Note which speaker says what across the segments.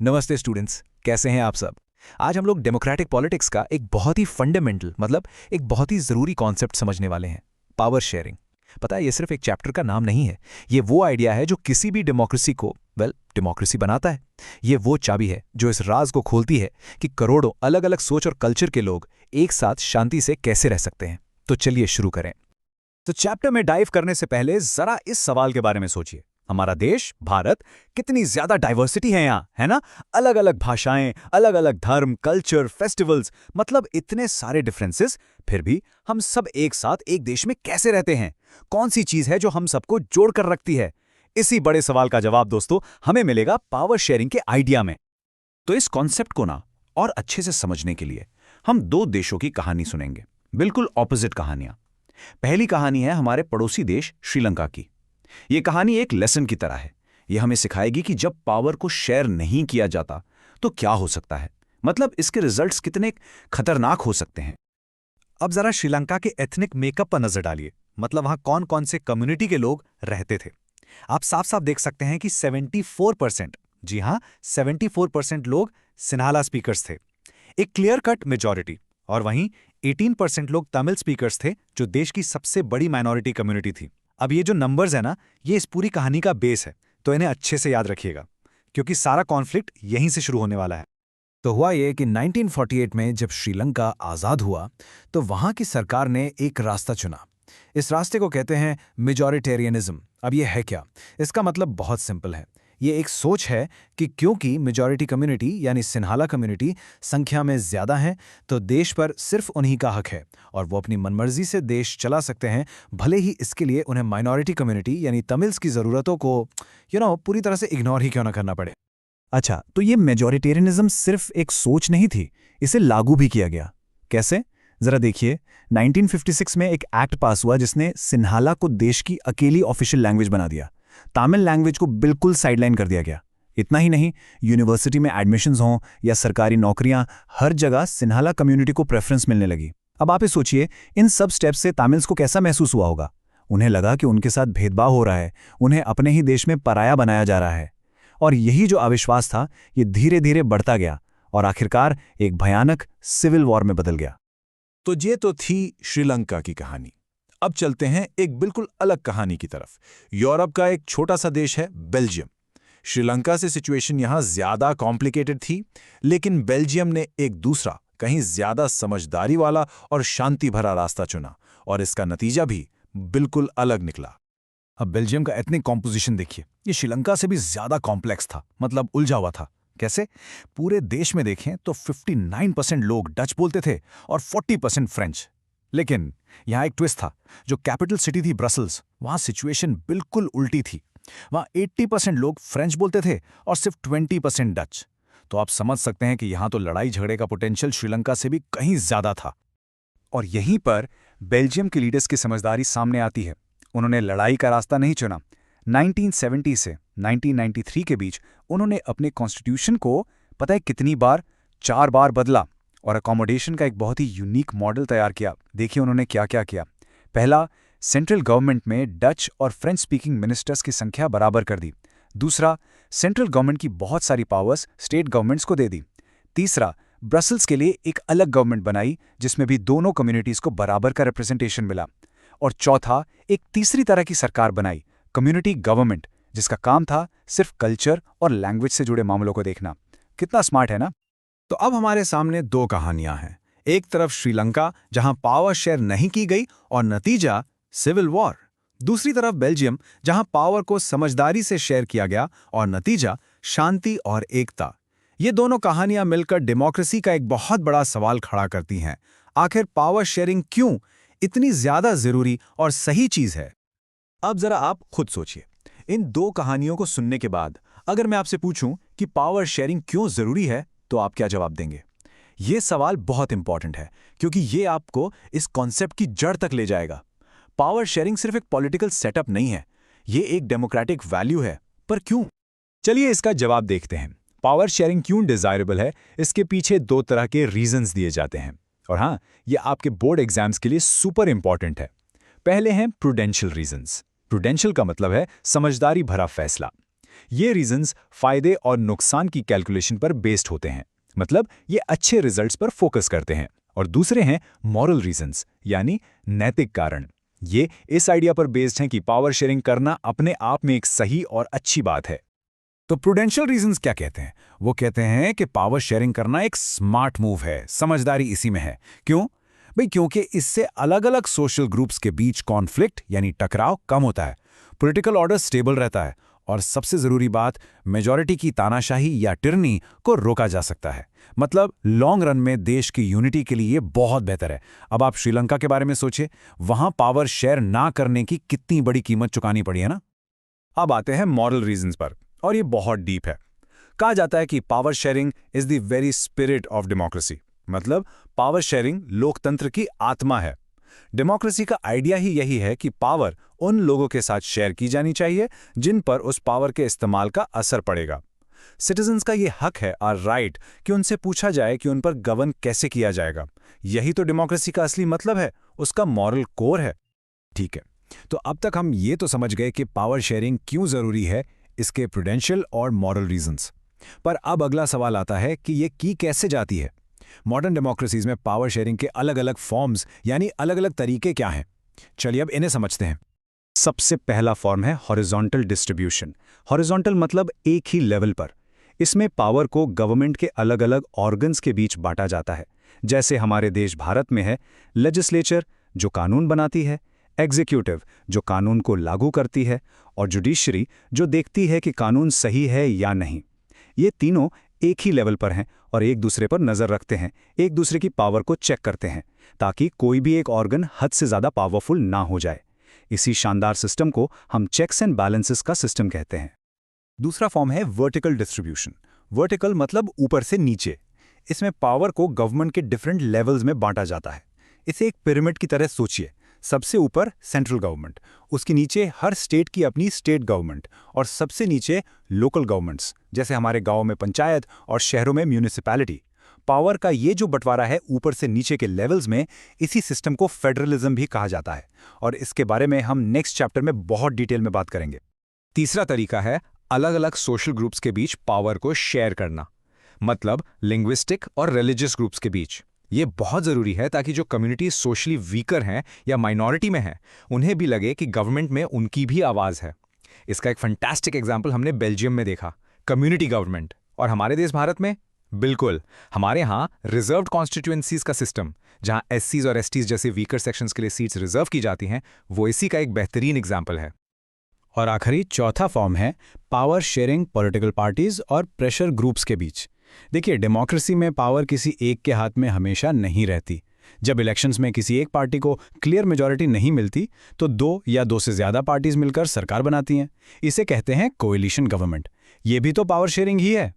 Speaker 1: नमस्ते स्टूडेंट्स, कैसे हैं आप सब। आज हम लोग डेमोक्रेटिक पॉलिटिक्स का एक बहुत ही फंडामेंटल एक बहुत ही ज़रूरी कॉन्सेप्ट समझने वाले हैं, पावर शेयरिंग। पता है, ये सिर्फ एक चैप्टर का नाम नहीं है। ये वो आइडिया है जो किसी भी डेमोक्रेसी को डेमोक्रेसी बनाता है। ये वो चाबी है जो इस राज को खोलती है कि करोड़ों अलग अलग सोच और कल्चर के लोग एक साथ शांति से कैसे रह सकते हैं। तो चलिए शुरू करें।
Speaker 2: तो चैप्टर में डाइव करने से पहले जरा इस सवाल के बारे में सोचिए। हमारा देश भारत, कितनी ज्यादा डाइवर्सिटी है यहाँ, है ना। अलग अलग भाषाएं, अलग अलग धर्म, कल्चर, फेस्टिवल्स, मतलब इतने सारे डिफरेंसेस। फिर भी हम सब एक साथ एक देश में कैसे रहते हैं? कौन सी चीज है जो हम सबको जोड़कर रखती है? इसी बड़े सवाल का जवाब दोस्तों हमें मिलेगा पावर शेयरिंग के आइडिया में। तो इस कॉन्सेप्ट को ना और अच्छे से समझने के लिए हम दो देशों की कहानी सुनेंगे, बिल्कुल ऑपोजिट कहानियां। पहली कहानी है हमारे पड़ोसी देश श्रीलंका की। यह कहानी एक लेसन की तरह है। यह हमें सिखाएगी कि जब पावर को शेयर नहीं किया जाता तो क्या हो सकता है, मतलब इसके रिजल्ट्स कितने खतरनाक हो सकते हैं। अब जरा श्रीलंका के एथनिक मेकअप पर नजर डालिए, मतलब वहां कौन कौन से कम्युनिटी के लोग रहते थे। आप साफ साफ देख सकते हैं कि 74%, जी हां 74% लोग सिन्हाला स्पीकर्स थे, एक क्लियर कट मेजॉरिटी। और वहीं 18% लोग तमिल स्पीकर्स थे, जो देश की सबसे बड़ी माइनॉरिटी कम्युनिटी थी। अब ये जो नंबर्स है ना, ये इस पूरी कहानी का बेस है, तो इन्हें अच्छे से याद रखिएगा, क्योंकि सारा कॉन्फ्लिक्ट यहीं से शुरू होने वाला है।
Speaker 1: तो हुआ ये कि 1948 में जब श्रीलंका आज़ाद हुआ तो वहाँ की सरकार ने एक रास्ता चुना। इस रास्ते को कहते हैं मेजॉरिटेरियनिज्म। अब ये है क्या? इसका मतलब बहुत सिंपल है। ये एक सोच है कि क्योंकि मेजॉरिटी कम्युनिटी यानी सिन्हाला कम्युनिटी संख्या में ज़्यादा है, तो देश पर सिर्फ उन्हीं का हक है और वो अपनी मनमर्जी से देश चला सकते हैं, भले ही इसके लिए उन्हें माइनॉरिटी कम्युनिटी यानी तमिल्स की ज़रूरतों को पूरी तरह से इग्नोर ही क्यों ना करना पड़े।
Speaker 2: अच्छा, तो ये मेजॉरिटेरियनिज्म सिर्फ एक सोच नहीं थी, इसे लागू भी किया गया। कैसे? जरा देखिए। 1956 में एक एक्ट पास हुआ जिसने सिन्हाला को देश की अकेली ऑफिशियल लैंग्वेज बना दिया। तमिल लैंग्वेज को बिल्कुल साइडलाइन कर दिया गया। इतना ही नहीं, यूनिवर्सिटी में एडमिशन्स हों या सरकारी नौकरियां, हर जगह सिन्हाला कम्युनिटी को प्रेफरेंस मिलने लगी। अब आप ही सोचिए, इन सब स्टेप्स से तमिल्स को कैसा महसूस हुआ होगा। उन्हें लगा कि उनके साथ भेदभाव हो रहा है, उन्हें अपने ही देश में पराया बनाया जा रहा है। और यही जो अविश्वास था, ये धीरे धीरे बढ़ता गया और आखिरकार एक भयानक सिविल वॉर में बदल गया।
Speaker 3: तो ये तो थी श्रीलंका की कहानी। अब चलते हैं एक बिल्कुल अलग कहानी की तरफ। यूरोप का एक छोटा सा देश है बेल्जियम। श्रीलंका से सिचुएशन यहां ज्यादा कॉम्प्लिकेटेड थी, लेकिन बेल्जियम ने एक दूसरा, कहीं ज्यादा समझदारी वाला और शांति भरा रास्ता चुना, और इसका नतीजा भी बिल्कुल अलग निकला।
Speaker 2: अब बेल्जियम का एथनिक कॉम्पोजिशन देखिए, ये श्रीलंका से भी ज्यादा कॉम्प्लेक्स था, मतलब उलझा हुआ था। कैसे? पूरे देश में देखें तो 59% लोग डच बोलते थे और 40% फ्रेंच। लेकिन यहां एक ट्विस्ट था। जो कैपिटल सिटी थी ब्रसल्स, वहां सिचुएशन बिल्कुल उल्टी थी। वहां 80% लोग फ्रेंच बोलते थे और सिर्फ 20% डच। तो आप समझ सकते हैं कि यहां तो लड़ाई झगड़े का पोटेंशियल श्रीलंका से भी कहीं ज्यादा था। और यहीं पर बेल्जियम के लीडर्स की समझदारी सामने आती है। उन्होंने लड़ाई का रास्ता नहीं चुना। 1970 से 1993 के बीच उन्होंने अपने कॉन्स्टिट्यूशन को पता है कितनी बार? 4 बार बदला और अकोमोडेशन का एक बहुत ही यूनिक मॉडल तैयार किया। देखिए उन्होंने क्या क्या किया। पहला, सेंट्रल गवर्नमेंट में डच और फ्रेंच स्पीकिंग मिनिस्टर्स की संख्या बराबर कर दी। दूसरा, सेंट्रल गवर्नमेंट की बहुत सारी पावर्स स्टेट गवर्नमेंट्स को दे दी। तीसरा, ब्रसल्स के लिए एक अलग गवर्नमेंट बनाई जिसमें भी दोनों कम्युनिटीज को बराबर का रिप्रेजेंटेशन मिला। और चौथा, एक तीसरी तरह की सरकार बनाई, कम्युनिटी गवर्नमेंट, जिसका काम था सिर्फ कल्चर और लैंग्वेज से जुड़े मामलों को देखना। कितना स्मार्ट है ना?
Speaker 3: तो अब हमारे सामने दो कहानियां हैं। एक तरफ श्रीलंका, जहां पावर शेयर नहीं की गई और नतीजा सिविल वॉर। दूसरी तरफ बेल्जियम, जहां पावर को समझदारी से शेयर किया गया और नतीजा शांति और एकता। ये दोनों कहानियां मिलकर डेमोक्रेसी का एक बहुत बड़ा सवाल खड़ा करती हैं। आखिर पावर शेयरिंग क्यों इतनी ज्यादा जरूरी और सही चीज है? अब जरा आप खुद सोचिए। इन दो कहानियों को सुनने के बाद अगर मैं आपसे पूछूं कि पावर शेयरिंग क्यों जरूरी है, तो आप क्या जवाब देंगे? यह सवाल बहुत इंपॉर्टेंट है, क्योंकि ये आपको इस कॉन्सेप्ट की जड़ तक ले जाएगा। पावर शेयरिंग सिर्फ एक पॉलिटिकल सेटअप नहीं है, ये एक डेमोक्रेटिक वैल्यू है। पर क्यों? चलिए इसका जवाब देखते हैं। पावर शेयरिंग क्यों डिजायरेबल है, इसके पीछे दो तरह के रीजंस दिए जाते हैं। और हाँ, ये आपके बोर्ड एग्जाम्स के लिए सुपर इंपॉर्टेंट है। पहले हैं प्रूडेंशियल रीजंस। प्रूडेंशियल का मतलब है समझदारी भरा फैसला।
Speaker 2: ये रीजंस फायदे और नुकसान की कैलकुलेशन पर बेस्ड होते हैं, मतलब ये अच्छे रिजल्ट्स पर फोकस करते हैं। और दूसरे हैं मॉरल रीजंस, यानी नैतिक कारण। ये इस आइडिया पर बेस्ड हैं कि पावर शेयरिंग करना अपने आप में एक सही और अच्छी बात है।
Speaker 1: तो प्रूडेंशियल रीजंस क्या कहते हैं? वो कहते हैं कि पावर शेयरिंग करना एक स्मार्ट मूव है, समझदारी इसी में है। क्यों? भाई क्योंकि इससे अलग अलग सोशल ग्रुप्स के बीच कॉन्फ्लिक्ट यानी टकराव कम होता है, पॉलिटिकल ऑर्डर स्टेबल रहता है, और सबसे जरूरी बात, मेजॉरिटी की तानाशाही या टिरनी को रोका जा सकता है। मतलब लॉन्ग रन में देश की यूनिटी के लिए ये बहुत बेहतर है। अब आप श्रीलंका के बारे में सोचिए, वहां पावर शेयर ना करने की कितनी बड़ी कीमत चुकानी पड़ी है ना।
Speaker 2: अब आते हैं मॉरल रीजंस पर, और ये बहुत डीप है। कहा जाता है कि power sharing is the very spirit of democracy, मतलब पावर शेयरिंग लोकतंत्र की आत्मा है। डेमोक्रेसी का आइडिया ही यही है कि पावर उन लोगों के साथ शेयर की जानी चाहिए जिन पर उस पावर के इस्तेमाल का असर पड़ेगा। सिटीजन्स का ये हक है और राइट कि उनसे पूछा जाए कि उन पर गवर्न कैसे किया जाएगा। यही तो डेमोक्रेसी का असली मतलब है, उसका मॉरल कोर है।
Speaker 1: ठीक है, तो अब तक हम ये तो समझ गए कि पावर शेयरिंग क्यों जरूरी है, इसके प्रूडेंशियल और मॉरल रीजंस। पर अब अगला सवाल आता है कि ये की कैसे जाती है। मॉडर्न डेमोक्रेसीज में पावर शेयरिंग के अलग अलग फॉर्म्स यानी अलग अलग तरीके क्या हैं? चलिए अब इन्हें समझते हैं।
Speaker 2: सबसे पहला फॉर्म है हॉरिजॉन्टल डिस्ट्रीब्यूशन। हॉरिजॉन्टल मतलब एक ही लेवल पर। इसमें पावर को गवर्नमेंट के अलग अलग ऑर्गन्स के बीच बांटा जाता है। जैसे हमारे देश भारत में है लेजिस्लेचर, जो कानून बनाती है, एग्जीक्यूटिव, जो कानून को लागू करती है, और जुडिशरी, जो देखती है कि कानून सही है या नहीं। ये तीनों एक ही लेवल पर हैं और एक दूसरे पर नजर रखते हैं, एक दूसरे की पावर को चेक करते हैं, ताकि कोई भी एक ऑर्गन हद से ज्यादा पावरफुल ना हो जाए। इसी शानदार सिस्टम को हम चेक्स एंड बैलेंसेस का सिस्टम कहते हैं। दूसरा फॉर्म है वर्टिकल डिस्ट्रीब्यूशन। वर्टिकल मतलब ऊपर से नीचे। इसमें पावर को गवर्नमेंट के डिफरेंट लेवल्स में बांटा जाता है। इसे एक पिरामिड की तरह सोचिए। सबसे ऊपर सेंट्रल गवर्नमेंट, उसके नीचे हर स्टेट की अपनी स्टेट गवर्नमेंट, और सबसे नीचे लोकल गवर्नमेंट्स, जैसे हमारे गांव में पंचायत और शहरों में म्यूनिसिपैलिटी। पावर का ये जो बंटवारा है ऊपर से नीचे के लेवल्स में, इसी सिस्टम को फेडरलिज्म भी कहा जाता है, और इसके बारे में हम नेक्स्ट चैप्टर में बहुत डिटेल में बात करेंगे। तीसरा तरीका है अलग अलग सोशल ग्रुप्स के बीच पावर को शेयर करना, मतलब लिंग्विस्टिक और रिलीजियस ग्रुप्स के बीच। ये बहुत ज़रूरी है ताकि जो कम्युनिटी सोशली वीकर हैं या माइनॉरिटी में हैं, उन्हें भी लगे कि गवर्नमेंट में उनकी भी आवाज़ है। इसका एक फैंटास्टिक एग्जाम्पल हमने बेल्जियम में देखा, कम्युनिटी गवर्नमेंट। और हमारे देश भारत में बिल्कुल, हमारे यहाँ रिजर्व्ड कॉन्स्टिट्यूएंसीज का सिस्टम, जहाँ एससीज और एसटीज जैसे वीकर सेक्शंस के लिए सीट्स रिजर्व की जाती हैं, वो इसी का एक बेहतरीन एग्जाम्पल है।
Speaker 1: और आखिरी चौथा फॉर्म है पावर शेयरिंग पॉलिटिकल पार्टीज और प्रेशर ग्रुप्स के बीच। देखिए, डेमोक्रेसी में पावर किसी एक के हाथ में हमेशा नहीं रहती। जब इलेक्शंस में किसी एक पार्टी को क्लियर मेजॉरिटी नहीं मिलती, तो दो या दो से ज्यादा पार्टीज मिलकर सरकार बनाती हैं। इसे कहते हैं कोएलिशन गवर्नमेंट। ये भी तो पावर शेयरिंग ही है।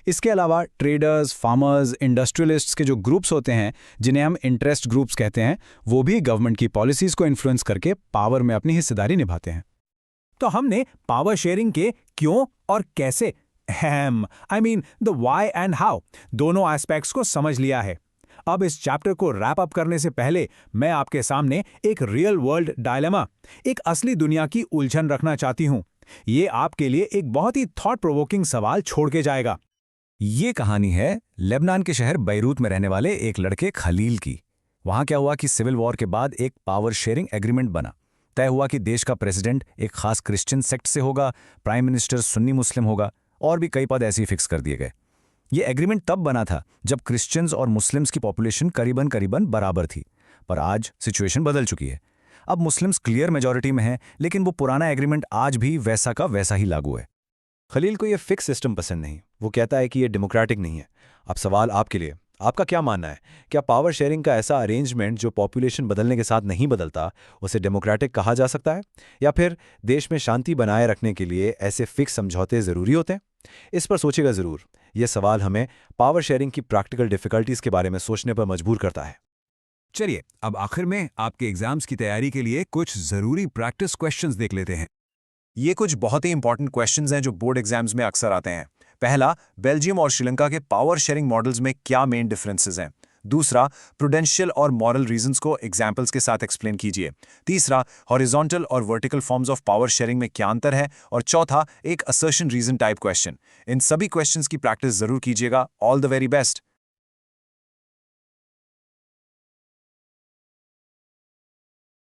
Speaker 1: इसके अलावा ट्रेडर्स, फार्मर्स, इंडस्ट्रियलिस्ट्स के जो ग्रुप्स होते हैं, जिन्हें हम इंटरेस्ट ग्रुप्स कहते हैं, वो भी गवर्नमेंट की पॉलिसीज को इन्फ्लुएंस करके पावर में अपनी हिस्सेदारी निभाते हैं। तो हमने पावर शेयरिंग के क्यों और कैसे, द व्हाई एंड हाउ, दोनों एस्पेक्ट्स को समझ लिया है। अब इस चैप्टर को रैप अप करने से पहले मैं आपके सामने एक रियल वर्ल्ड डायलेमा, एक असली दुनिया की उलझन रखना चाहती हूं। ये आपके लिए एक बहुत ही थॉट प्रोवोकिंग सवाल छोड़ के जाएगा। ये कहानी है लेबनान के शहर बैरूत में रहने वाले एक लड़के खलील की। वहां क्या हुआ कि सिविल वॉर के बाद एक पावर शेयरिंग एग्रीमेंट बना। तय हुआ कि देश का प्रेसिडेंट एक खास क्रिश्चियन सेक्ट से होगा, प्राइम मिनिस्टर सुन्नी मुस्लिम होगा, और भी कई पद ऐसे ही फिक्स कर दिए गए। ये एग्रीमेंट तब बना था जब क्रिश्चियंस और मुस्लिम्स की पॉपुलेशन करीबन करीबन बराबर थी। पर आज सिचुएशन बदल चुकी है। अब मुस्लिम्स क्लियर मेजॉरिटी में हैं, लेकिन वो पुराना एग्रीमेंट आज भी वैसा का वैसा ही लागू है।
Speaker 3: खलील को ये फिक्स सिस्टम पसंद नहीं। वो कहता है कि ये डेमोक्रेटिक नहीं है। अब सवाल आपके लिए, आपका क्या मानना है? क्या पावर शेयरिंग का ऐसा अरेंजमेंट जो पॉपुलेशन बदलने के साथ नहीं बदलता, उसे डेमोक्रेटिक कहा जा सकता है? या फिर देश में शांति बनाए रखने के लिए ऐसे फिक्स समझौते ज़रूरी होते हैं? इस पर सोचेगा ज़रूर। यह सवाल हमें पावर शेयरिंग की प्रैक्टिकल डिफ़िकल्टीज़ के बारे में सोचने पर मजबूर करता है।
Speaker 1: चलिए, अब आखिर में आपके एग्जाम्स की तैयारी के लिए कुछ ज़रूरी प्रैक्टिस क्वेश्चंस देख लेते हैं।
Speaker 3: ये कुछ बहुत ही इंपॉर्टेंट क्वेश्चंस हैं जो बोर्ड एग्जाम्स में अक्सर आते हैं। पहला, बेल्जियम और श्रीलंका के पावर शेयरिंग मॉडल्स में क्या मेन डिफरेंसेस हैं?
Speaker 4: दूसरा, प्रूडेंशियल और मॉरल रीजंस को एग्जाम्पल्स के साथ एक्सप्लेन कीजिए। तीसरा, हॉरिजॉन्टल और vertical forms of power sharing में क्या अंतर है। और चौथा, एक असर्शन रीजन टाइप क्वेश्चन। इन सभी क्वेश्चंस की प्रैक्टिस जरूर कीजिएगा। All the very best.